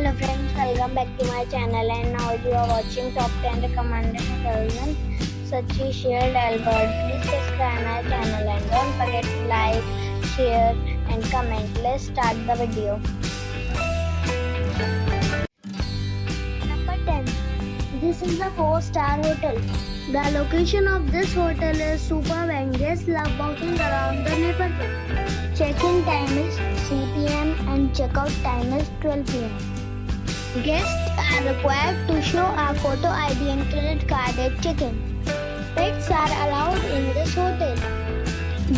Hello friends, welcome back to my channel, and now you are watching top 10 recommended hotels Sachi shared Albert. Please subscribe my channel and don't forget to like, share and comment. Let's start the video. Number 10. This is a 4-star hotel. The location of this hotel is superb and guests love walking around the neighborhood. Check-in time is 3 p.m. and check-out time is 12 p.m. Guests are required to show a photo ID and credit card at check-in. Pets are allowed in this hotel.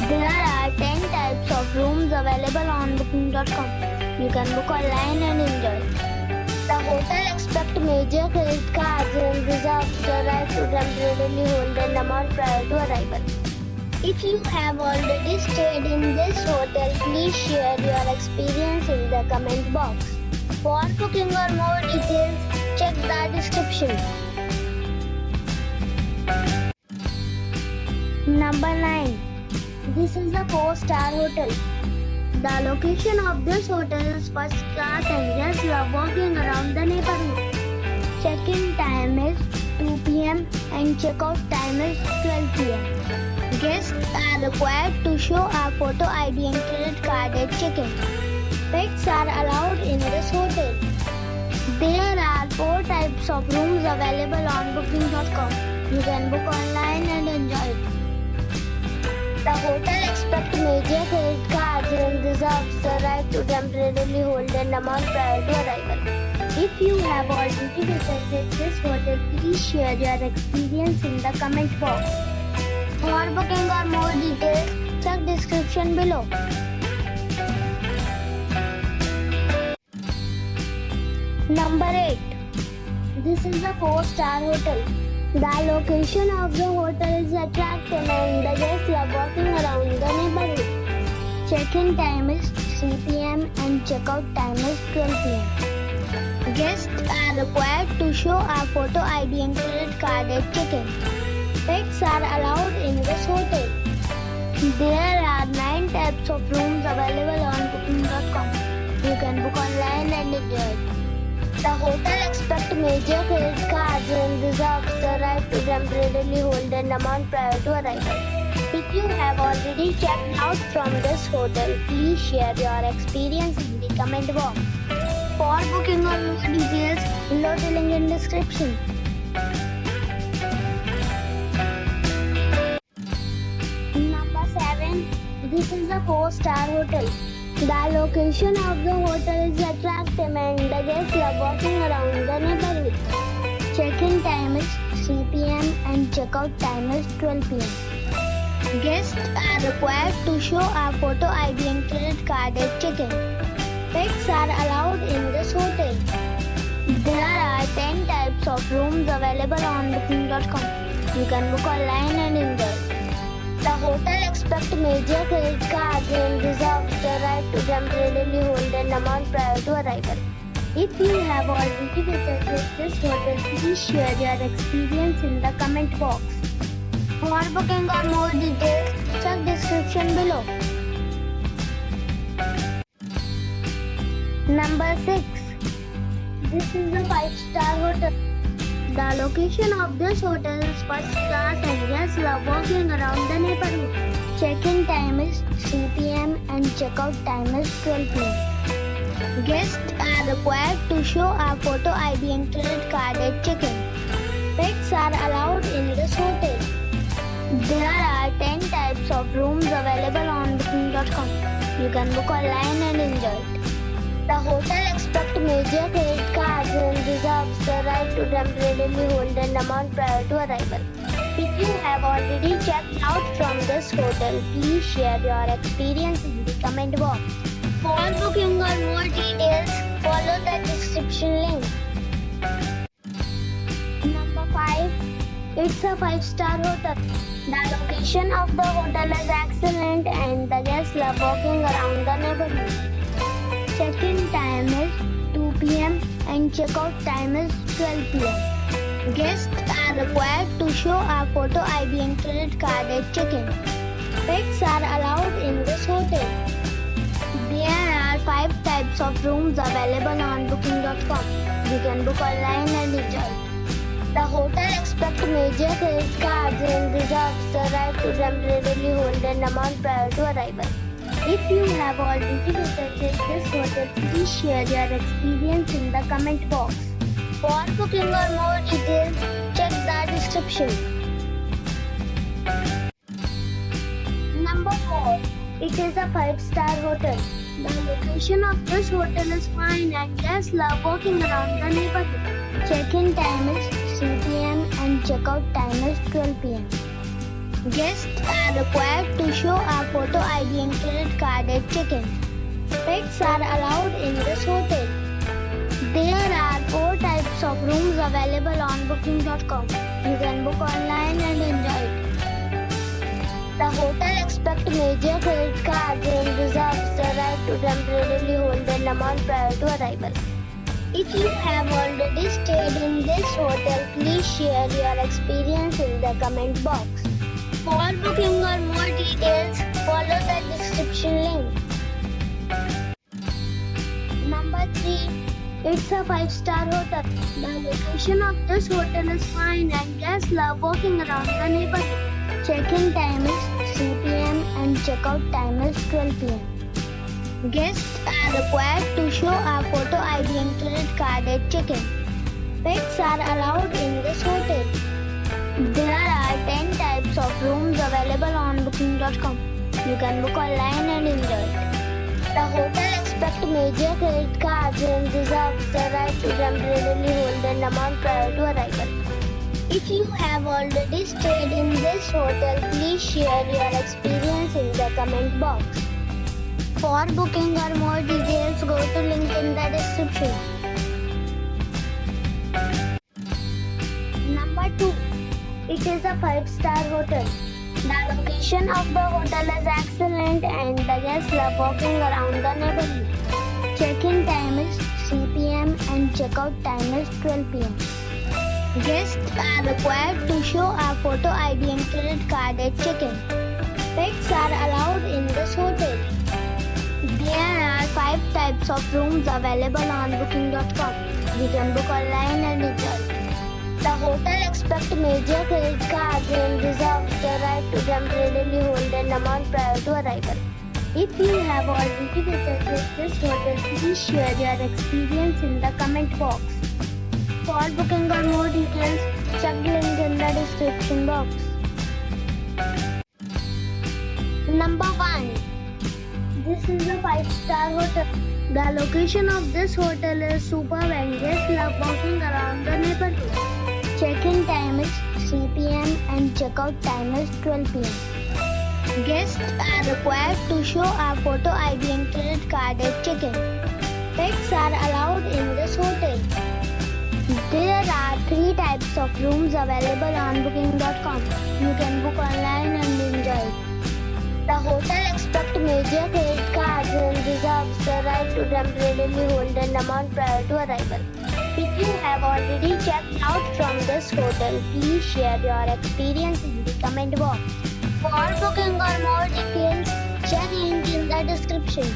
There are 10 types of rooms available on booking.com. You can book online and enjoy. The hotel accepts major credit cards and reserves the right to temporarily hold an amount prior to arrival. If you have already stayed in this hotel, please share your experience in the comment box. For booking or more details, check the description. Number 9. This is a 4-star hotel. The location of this hotel is first class and guests love walking around the neighborhood. Check-in time is 2 p.m. and check-out time is 12 p.m. Guests are required to show a photo ID and credit card at check-in. Pets are allowed in this hotel. There are 4 types of rooms available on booking.com. You can book online and enjoy it. The hotel accepts major credit cards and reserves the right to temporarily hold an amount prior to arrival. If you have already visited this hotel, please share your experience in the comment box. For booking or more details, check description below. Number 8. This is a 4-star hotel. The location of the hotel is attractive and the guests love walking around the neighborhood. Check-in time is 3 p.m. and check-out time is 12 p.m. Guests are required to show a photo ID and credit card at check-in. Pets are allowed in this hotel. There are 9 types of rooms available on booking.com. You can book online and enjoy it. The hotel accepts major credit cards and reserves the right to temporarily hold an amount prior to arrival. If you have already checked out from this hotel, please share your experience in the comment box. For booking or more details, below the link in description. Number 7. This is a 4-star hotel. The location of the hotel is attractive and the guests love walking around the neighborhood. Check-in time is 3 p.m. and check-out time is 12 p.m. Guests are required to show a photo ID and credit card at check-in. Pets are allowed in this hotel. There are 10 types of rooms available on booking.com. You can book online and enjoy. The hotel accepts major credit cards and reserves the right to temporarily hold an amount prior to arrival. If you have already visited this hotel, please share your experience in the comment box. For booking or more details, check description below. Number 6. This is a 5-star hotel. The location of this hotel is first class and guests love walking around the neighborhood. Check-in time is 3 p.m. and check-out time is 12 p.m. Guests are required to show a photo ID and credit card at check-in. Pets are allowed in this hotel. There are 10 types of rooms available on booking.com. You can book online and enjoy it. The hotel accepts major credit cards and reserves the right to temporarily hold an amount prior to arrival. If you have already checked out from this hotel, please share your experience in the comment box. For booking or more details, follow the description link. Number 5. It's a 5-star hotel. The location of the hotel is excellent and the guests love walking around the neighborhood. Check-in time is 2 p.m. and check-out time is 12 p.m. Guests are required to show a photo ID and credit card at check-in. Pets are allowed in this hotel. There are 5 types of rooms available on booking.com. You can book online and enjoy it. The hotel expects major credit cards and reserves the right to temporarily hold an amount prior to arrival. If you have already visited this hotel, please share your experience in the comment box. For booking or more details, check the description. Number 4. It is a 5-star hotel. The location of this hotel is fine and guests love walking around the neighborhood. Check-in time is 3 p.m. and check-out time is 12 p.m. Guests are required to show a photo ID and credit card at check-in. Pets are allowed in this hotel. There are 4 types of rooms available on booking.com. You can book online and enjoy it. The hotel expects major credit cards and reserves the right to temporarily hold an amount prior to arrival. If you have already stayed in this hotel, please share your experience in the comment box. For booking or more details, follow the description link. Number 3. It's a 5-star hotel. The location of this hotel is fine and guests love walking around the neighborhood. Check-in time is 3 p.m. and check-out time is 12 p.m. Guests are required to show a photo ID and credit card at check-in. Pets are allowed in this hotel. There are 10 types of rooms available on booking.com. You can book online and enjoy it. The hotel expects major credit cards and reserves the right to temporarily hold an amount prior to arrival. If you have already stayed in this hotel, please share your experience in the comment box. For booking or more details, go to link in the description. Number 2. It is a 5-star hotel. The location of the hotel is excellent and the guests love walking around the neighborhood. Check-in time is 3 p.m. and check-out time is 12 p.m. Guests are required to show a photo ID and credit card at check-in. Pets are allowed in this hotel. There are 5 types of rooms available on booking.com. You can book online and enjoy it. The hotel expects major credit cards and reserves the right to temporarily hold an amount prior to arrival. If you have already visited this hotel, please share your experience in the comment box. For booking or more details, check the link in the description box. Number 1. This is a 5-star hotel. The location of this hotel is superb and guests love walking around the neighborhood. Check-in time is 3 p.m. and check-out time is 12 p.m. Guests are required to show a photo ID and credit card at check-in. Pets are allowed in this hotel. There are 3 types of rooms available on booking.com. You can book online and enjoy it. The hotel expects major credit cards and reserves the right to temporarily hold an amount prior to arrival. If you have already checked out from this hotel, please share your experience in the comment box. For booking or more details, check link in the description.